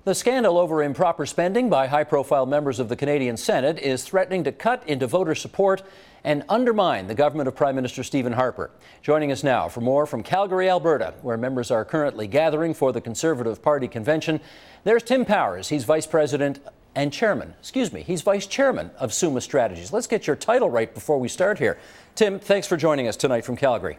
The scandal over improper spending by high-profile members of the Canadian Senate is threatening to cut into voter support and undermine the government of Prime Minister Stephen Harper. Joining us now for more from Calgary, Alberta, where members are currently gathering for the Conservative Party convention, there's Tim Powers. He's Vice President and Chairman. He's Vice Chairman of Summa Strategies. Let's get your title right before we start here. Tim, thanks for joining us tonight from Calgary.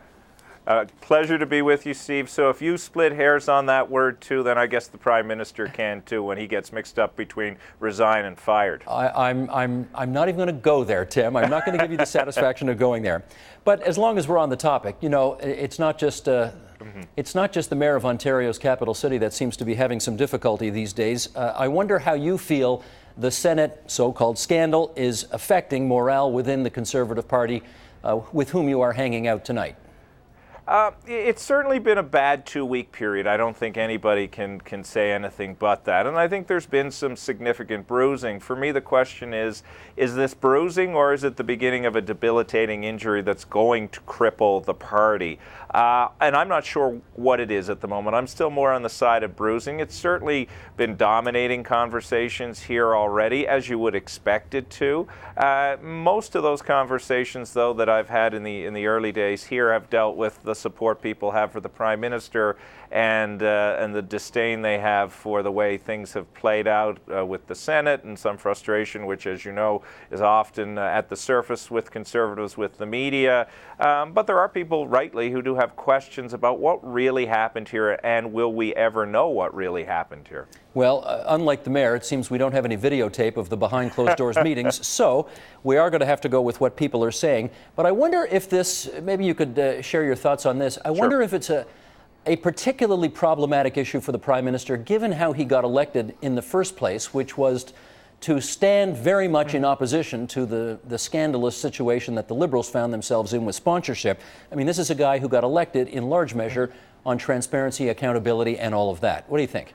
Pleasure to be with you, Steve. So if you split hairs on that word too, then I guess the Prime Minister can too when he gets mixed up between resign and fired. I'm not even going to go there, Tim. I'm not going to give you the satisfaction of going there. But as long as we're on the topic, you know, it's not just the mayor of Ontario's capital city that seems to be having some difficulty these days. I wonder how you feel the Senate so-called scandal is affecting morale within the Conservative Party, with whom you are hanging out tonight. It's certainly been a bad 2-week period. I don't think anybody can say anything but that. And I think there's been some significant bruising. For me, the question is this bruising or is it the beginning of a debilitating injury that's going to cripple the party? And I'm not sure what it is at the moment. I'm still more on the side of bruising. It's certainly been dominating conversations here already, as you would expect it to. Most of those conversations, though, that I've had in the early days here have dealt with the support people have for the Prime Minister and the disdain they have for the way things have played out with the Senate, and some frustration, which, as you know, is often at the surface with Conservatives, with the media. But there are people, rightly, who do have questions about what really happened here, and will we ever know what really happened here? Well, unlike the mayor, it seems we don't have any videotape of the behind closed doors meetings, so we are going to have to go with what people are saying. But I wonder if this, maybe you could share your thoughts on this. I wonder if it's a particularly problematic issue for the Prime Minister, given how he got elected in the first place, which was to stand very much in opposition to the scandalous situation that the Liberals found themselves in with sponsorship. I mean, this is a guy who got elected in large measure on transparency, accountability, and all of that. What do you think?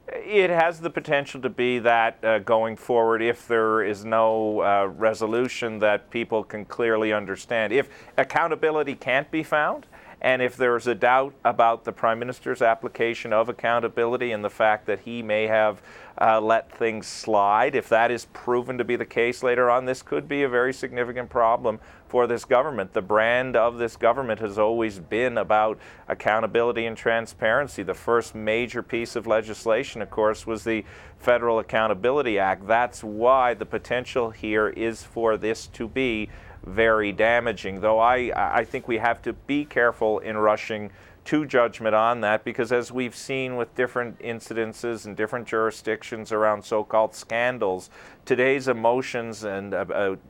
It has the potential to be that going forward, if there is no resolution that people can clearly understand. If accountability can't be found, and if there's a doubt about the Prime Minister's application of accountability and the fact that he may have let things slide, if that is proven to be the case later on, this could be a very significant problem for this government. The brand of this government has always been about accountability and transparency. The first major piece of legislation, of course, was the Federal Accountability Act. That's why the potential here is for this to be very damaging, though I think we have to be careful in rushing to judgment on that, because as we've seen with different incidences in different jurisdictions around so-called scandals, today's emotions and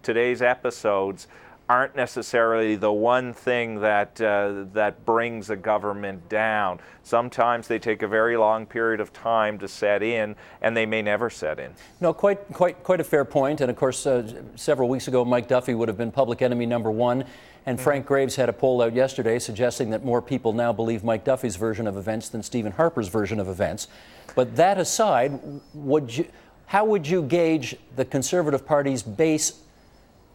today's episodes aren't necessarily the one thing that brings a government down. Sometimes they take a very long period of time to set in, and they may never set in. No, quite a fair point. And of course, several weeks ago, Mike Duffy would have been public enemy number one. And Frank Graves had a poll out yesterday suggesting that more people now believe Mike Duffy's version of events than Stephen Harper's version of events. But that aside, how would you gauge the Conservative Party's base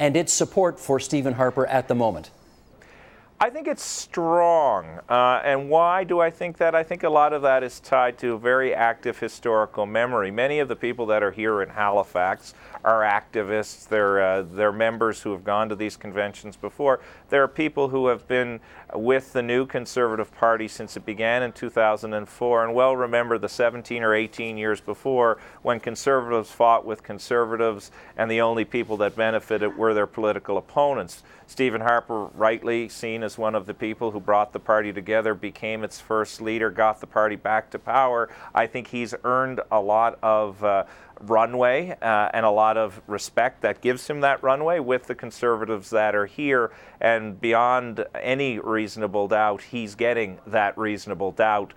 and its support for Stephen Harper at the moment? I think it's strong. And why do I think that? I think a lot of that is tied to a very active historical memory. Many of the people that are here in Halifax are activists. They're members who have gone to these conventions before. There are people who have been with the new Conservative Party since it began in 2004 and well remember the 17 or 18 years before when Conservatives fought with Conservatives and the only people that benefited were their political opponents. Stephen Harper, rightly seen as one of the people who brought the party together, became its first leader, got the party back to power. I think he's earned a lot of runway and a lot of respect that gives him that runway with the Conservatives that are here, and beyond any reasonable doubt, he's getting that reasonable doubt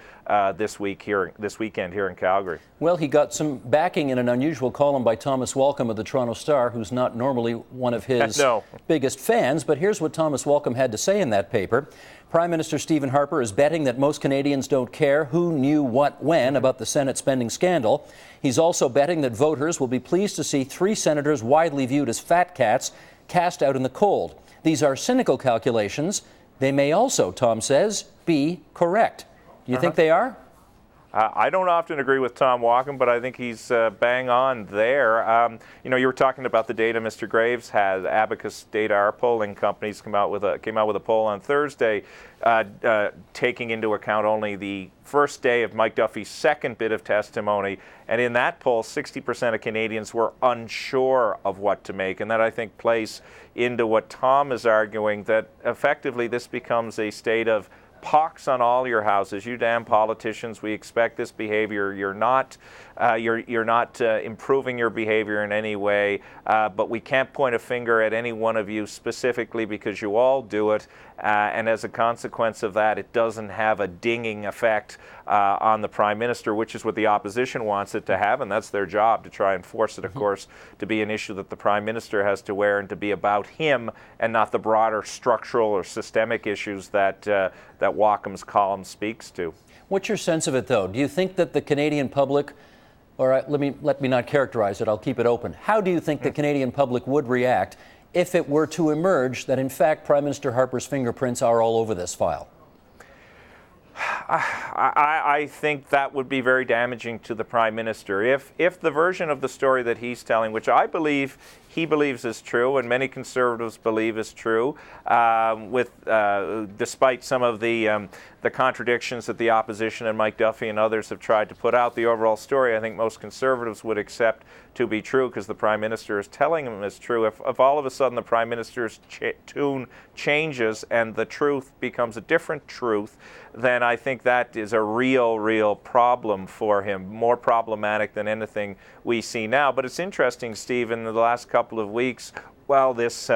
this weekend here in Calgary. Well, he got some backing in an unusual column by Thomas Walcom of the Toronto Star, who's not normally one of his biggest fans, but here's what Thomas Walcom had to say in that paper. Prime Minister Stephen Harper is betting that most Canadians don't care who knew what when about the Senate spending scandal. He's also betting that voters will be pleased to see 3 senators widely viewed as fat cats cast out in the cold. These are cynical calculations. They may also, Tom says, be correct. Do you think they are? I don't often agree with Tom Walken, but I think he's bang on there. You were talking about the data Mr. Graves has. Abacus Data, our polling companies, came out with a poll on Thursday, taking into account only the first day of Mike Duffy's second bit of testimony. And in that poll, 60% of Canadians were unsure of what to make. And that, I think, plays into what Tom is arguing, that effectively this becomes a state of pox on all your houses. You damn politicians, we expect this behavior. You're not improving your behavior in any way, but we can't point a finger at any one of you specifically because you all do it. And as a consequence of that, it doesn't have a dinging effect on the Prime Minister, which is what the opposition wants it to have, and that's their job, to try and force it, of course, to be an issue that the Prime Minister has to wear and to be about him and not the broader structural or systemic issues that Walken's column speaks to. What's your sense of it, though? Do you think that the Canadian public, or let me not characterize it, I'll keep it open. How do you think the Canadian public would react if it were to emerge that, in fact, Prime Minister Harper's fingerprints are all over this file? I think that would be very damaging to the Prime Minister. If the version of the story that he's telling, which I believe he believes is true, and many Conservatives believe is true, despite some of the contradictions that the opposition and Mike Duffy and others have tried to put out, the overall story I think most Conservatives would accept to be true because the Prime Minister is telling them is true. If all of a sudden the Prime Minister's tune changes and the truth becomes a different truth, then I think that is a real problem for him, more problematic than anything we see now. But it's interesting, Steve, in the last couple of weeks, while this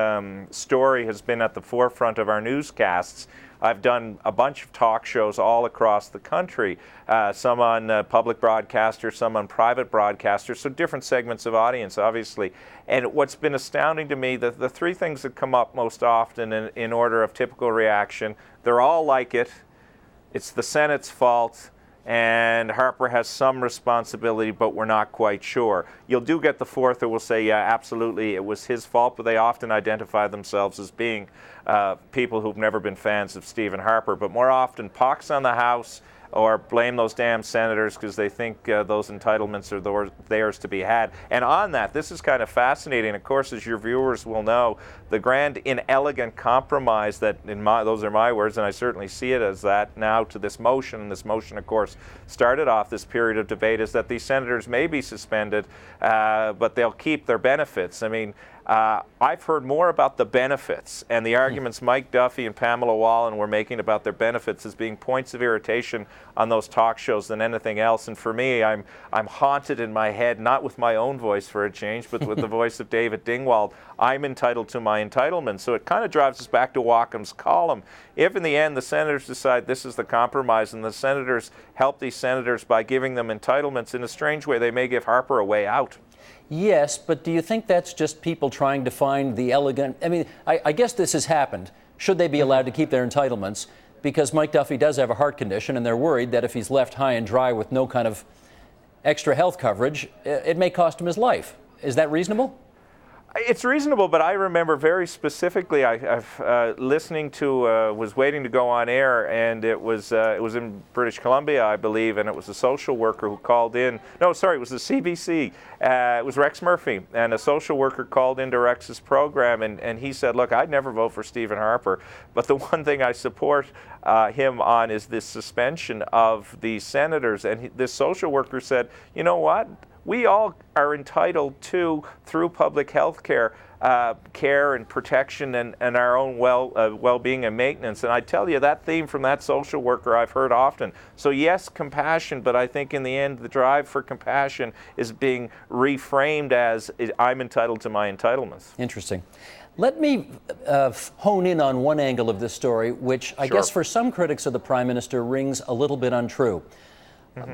story has been at the forefront of our newscasts, I've done a bunch of talk shows all across the country, some on public broadcasters, some on private broadcasters, so different segments of audience, obviously. And what's been astounding to me, the three things that come up most often in order of typical reaction, they're all like it. It's the Senate's fault, and Harper has some responsibility, but we're not quite sure. You'll do get the fourth who will say, yeah, absolutely, it was his fault, but they often identify themselves as being people who've never been fans of Stephen Harper, but more often pox on the House or blame those damn senators because they think those entitlements are theirs to be had. And on that, this is kind of fascinating. Of course, as your viewers will know, the grand inelegant compromise that, those are my words, and I certainly see it as that now to this motion, and this motion, of course, started off this period of debate, is that these senators may be suspended, but they'll keep their benefits. I mean, I've heard more about the benefits and the arguments Mike Duffy and Pamela Wallin were making about their benefits as being points of irritation on those talk shows than anything else. And for me, I'm haunted in my head, not with my own voice for a change, but with the voice of David Dingwald. I'm entitled to my entitlement. So it kind of drives us back to Walken's column. If in the end the senators decide this is the compromise and the senators help these senators by giving them entitlements, in a strange way, they may give Harper a way out. Yes, but do you think that's just people trying to find the elegant? I mean, I guess this has happened. Should they be allowed to keep their entitlements? Because Mike Duffy does have a heart condition, and they're worried that if he's left high and dry with no kind of extra health coverage, it may cost him his life. Is that reasonable? It's reasonable, but I remember very specifically, I've listening to, was waiting to go on air, and it was in British Columbia, I believe, and it was a social worker who called in. No, sorry, it was the CBC. It was Rex Murphy, and a social worker called into Rex's program, and he said, look, I'd never vote for Stephen Harper, but the one thing I support him on is this suspension of the senators. And this social worker said, you know what? We all are entitled to, through public health care, care and protection and our own well-being and maintenance. And I tell you, that theme from that social worker I've heard often. So yes, compassion, but I think in the end, the drive for compassion is being reframed as I'm entitled to my entitlements. Interesting. Let me hone in on one angle of this story, which I guess for some critics of the Prime Minister rings a little bit untrue.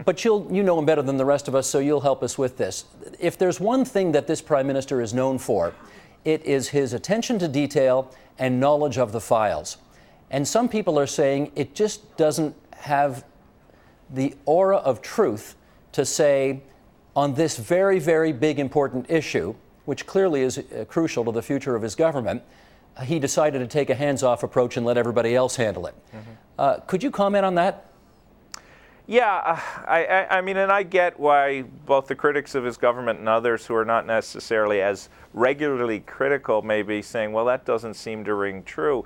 But you know him better than the rest of us, so you'll help us with this. If there's one thing that this Prime Minister is known for, it is his attention to detail and knowledge of the files. And some people are saying it just doesn't have the aura of truth to say, on this very, very big, important issue, which clearly is crucial to the future of his government, he decided to take a hands-off approach and let everybody else handle it. Could you comment on that? Yeah, I mean, and I get why both the critics of his government and others who are not necessarily as regularly critical may be saying, well, that doesn't seem to ring true.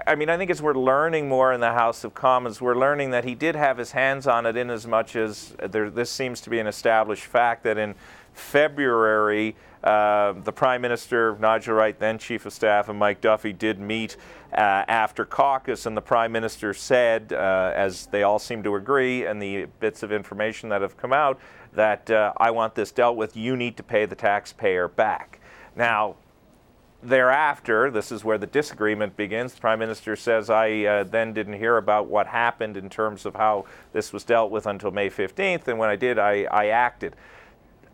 I mean, I think as we're learning more in the House of Commons, we're learning that he did have his hands on it in as much as this seems to be an established fact that in February, the Prime Minister, Nigel Wright, then Chief of Staff, and Mike Duffy did meet after caucus, and the Prime Minister said, as they all seem to agree, and the bits of information that have come out, that I want this dealt with, you need to pay the taxpayer back. Now, thereafter, this is where the disagreement begins. The Prime Minister says, I then didn't hear about what happened in terms of how this was dealt with until May 15th, and when I did, I acted.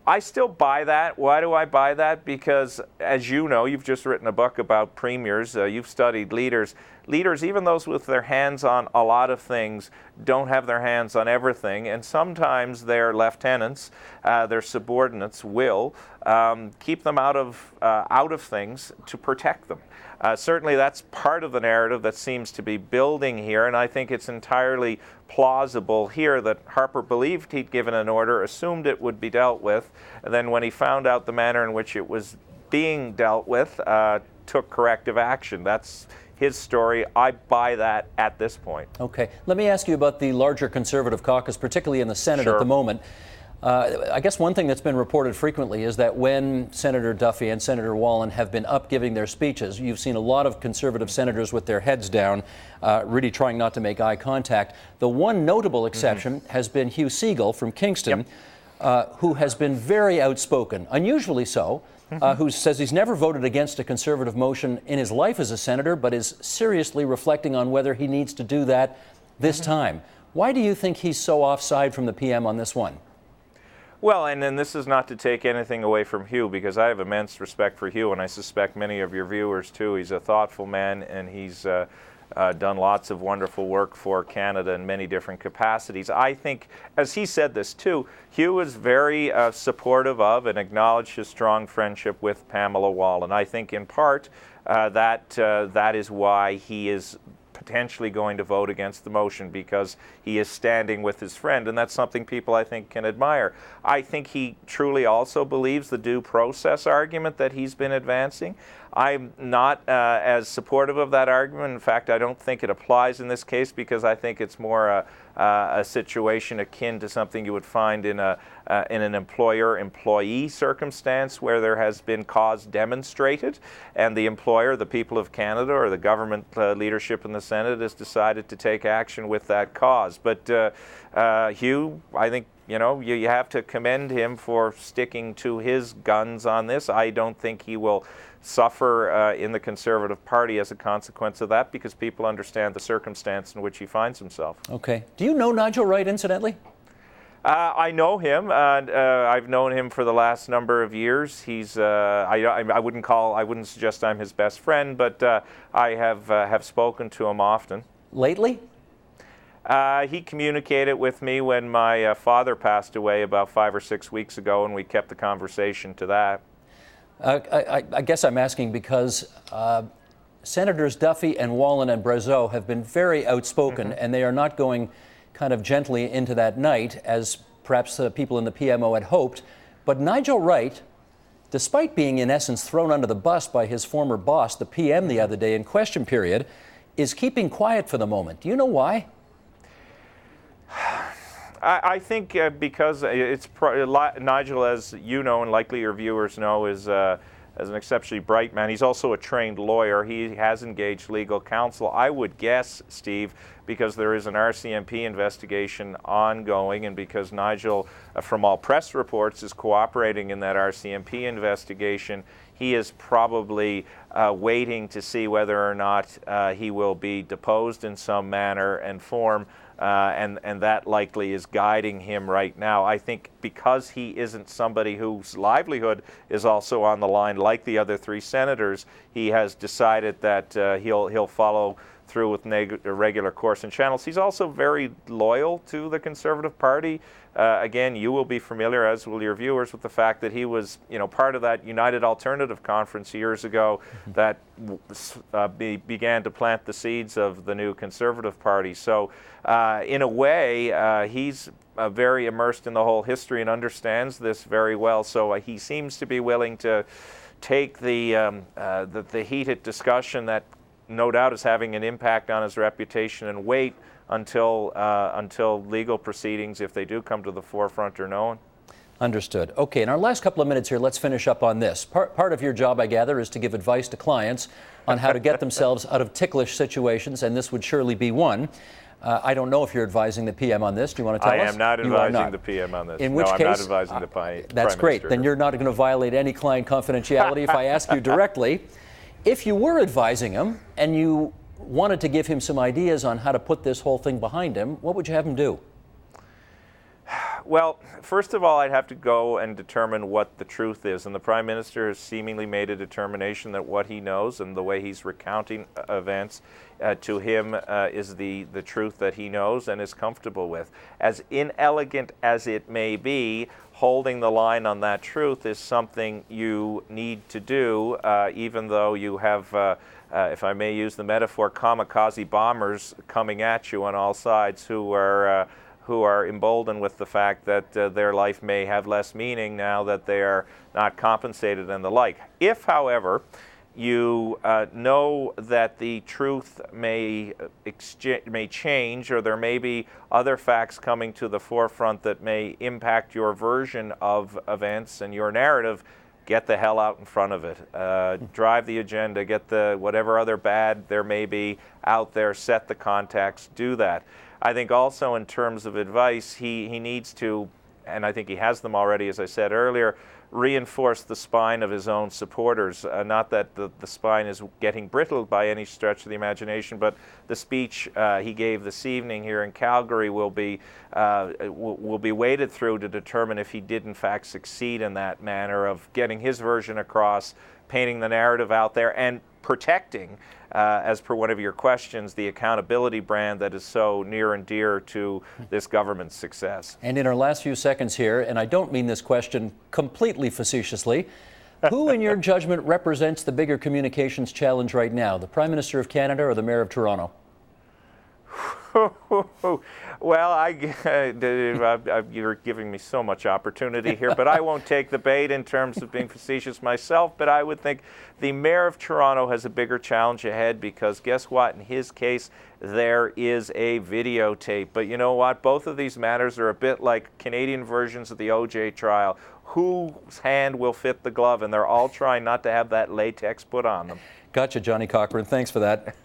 I still buy that. Why do I buy that? Because, as you know, you've just written a book about premiers. You've studied leaders. Leaders, even those with their hands on a lot of things, don't have their hands on everything. And sometimes their lieutenants, their subordinates, will keep them out of things to protect them. Certainly that's part of the narrative that seems to be building here, and I think it's entirely plausible here that Harper believed he'd given an order, assumed it would be dealt with, and then when he found out the manner in which it was being dealt with, took corrective action. That's his story. I buy that at this point. Okay. Let me ask you about the larger Conservative caucus, particularly in the Senate Sure. at the moment. I guess one thing that's been reported frequently is that when Senator Duffy and Senator Wallin have been up giving their speeches, you've seen a lot of Conservative senators with their heads down, really trying not to make eye contact. The one notable exception has been Hugh Segal from Kingston, who has been very outspoken, unusually so, who says he's never voted against a Conservative motion in his life as a senator, but is seriously reflecting on whether he needs to do that this time. Why do you think he's so offside from the PM on this one? Well, and then this is not to take anything away from Hugh, because I have immense respect for Hugh, and I suspect many of your viewers too. He's a thoughtful man, and he's done lots of wonderful work for Canada in many different capacities. I think, as he said this too, Hugh is very supportive of and acknowledged his strong friendship with Pamela Wallin. I think in part that is why he is potentially going to vote against the motion, because he is standing with his friend, and that's something people, I think, can admire. I think he truly also believes the due process argument that he's been advancing. I'm not as supportive of that argument. In fact, I don't think it applies in this case, because I think it's more a situation akin to something you would find in an employer-employee circumstance where there has been cause demonstrated, and the employer, the people of Canada, or the government leadership in the Senate has decided to take action with that cause. But Hugh, I think, you know, you have to commend him for sticking to his guns on this. I don't think he will suffer in the Conservative Party as a consequence of that, because people understand the circumstance in which he finds himself. Okay. Do you know Nigel Wright, incidentally? I know him. I've known him for the last number of years. He's I wouldn't suggest I'm his best friend, but I have spoken to him often. Lately? He communicated with me when my father passed away about 5 or 6 weeks ago, and we kept the conversation to that. I guess I'm asking because Senators Duffy and Wallin and Brazeau have been very outspoken, and they are not going kind of gently into that night, as perhaps people in the PMO had hoped. But Nigel Wright, despite being in essence thrown under the bus by his former boss, the PM, the other day in question period, is keeping quiet for the moment. Do you know why? I think because it's Nigel, as you know and likely your viewers know, is as an exceptionally bright man. He's also a trained lawyer. He has engaged legal counsel. I would guess, Steve, because there is an RCMP investigation ongoing, and because Nigel, from all press reports, is cooperating in that RCMP investigation, he is probably waiting to see whether or not he will be deposed in some manner and form. And that likely is guiding him right now. I think because he isn't somebody whose livelihood is also on the line, like the other three senators, he has decided that he'll follow through with regular course and channels. He's also very loyal to the Conservative Party. Again, you will be familiar, as will your viewers, with the fact that he was, part of that United Alternative Conference years ago that began to plant the seeds of the new Conservative Party. So, in a way, he's very immersed in the whole history and understands this very well. So he seems to be willing to take the heated discussion that no doubt is having an impact on his reputation and wait until legal proceedings, if they do come to the forefront, are known. Understood. Okay, in our last couple of minutes here, let's finish up on this. Part of your job, I gather, is to give advice to clients on how to get themselves out of ticklish situations, and this would surely be one. I don't know if you're advising the PM on this. Do you want to tell us? I am not advising the PM on this. In which case, I'm not advising the Prime Minister. That's great. Then you're not going to violate any client confidentiality if I ask you directly. If you were advising him and you wanted to give him some ideas on how to put this whole thing behind him, what would you have him do? Well, first of all, I'd have to go and determine what the truth is. And the Prime Minister has seemingly made a determination that what he knows and the way he's recounting events to him is the truth that he knows and is comfortable with. As inelegant as it may be, holding the line on that truth is something you need to do, even though you have, if I may use the metaphor, kamikaze bombers coming at you on all sides who are emboldened with the fact that their life may have less meaning now that they are not compensated and the like. If, however, you know that the truth may change, or there may be other facts coming to the forefront that may impact your version of events and your narrative, get the hell out in front of it. Drive the agenda, get the whatever other bad there may be out there, set the context, do that. I think also in terms of advice, he needs to, and I think he has them already, as I said earlier, reinforce the spine of his own supporters. Not that the spine is getting brittle by any stretch of the imagination, but the speech he gave this evening here in Calgary will be waded through to determine if he did in fact succeed in that manner of getting his version across, painting the narrative out there, and protecting, as per one of your questions, the accountability brand that is so near and dear to this government's success. And in our last few seconds here, and I don't mean this question completely facetiously, who in your judgment represents the bigger communications challenge right now, the Prime Minister of Canada or the Mayor of Toronto? Well, you're giving me so much opportunity here, but I won't take the bait in terms of being facetious myself, but I would think the Mayor of Toronto has a bigger challenge ahead because guess what? In his case, there is a videotape. But you know what? Both of these matters are a bit like Canadian versions of the OJ trial. Whose hand will fit the glove? And they're all trying not to have that latex put on them. Gotcha, Johnny Cochran. Thanks for that.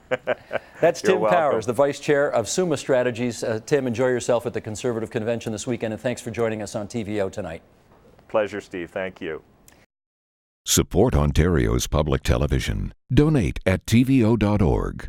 That's Tim Powers, the Vice Chair of Summa Strategies. Tim, enjoy yourself at the Conservative Convention this weekend, and thanks for joining us on TVO tonight. Pleasure, Steve. Thank you. Support Ontario's public television. Donate at tvo.org.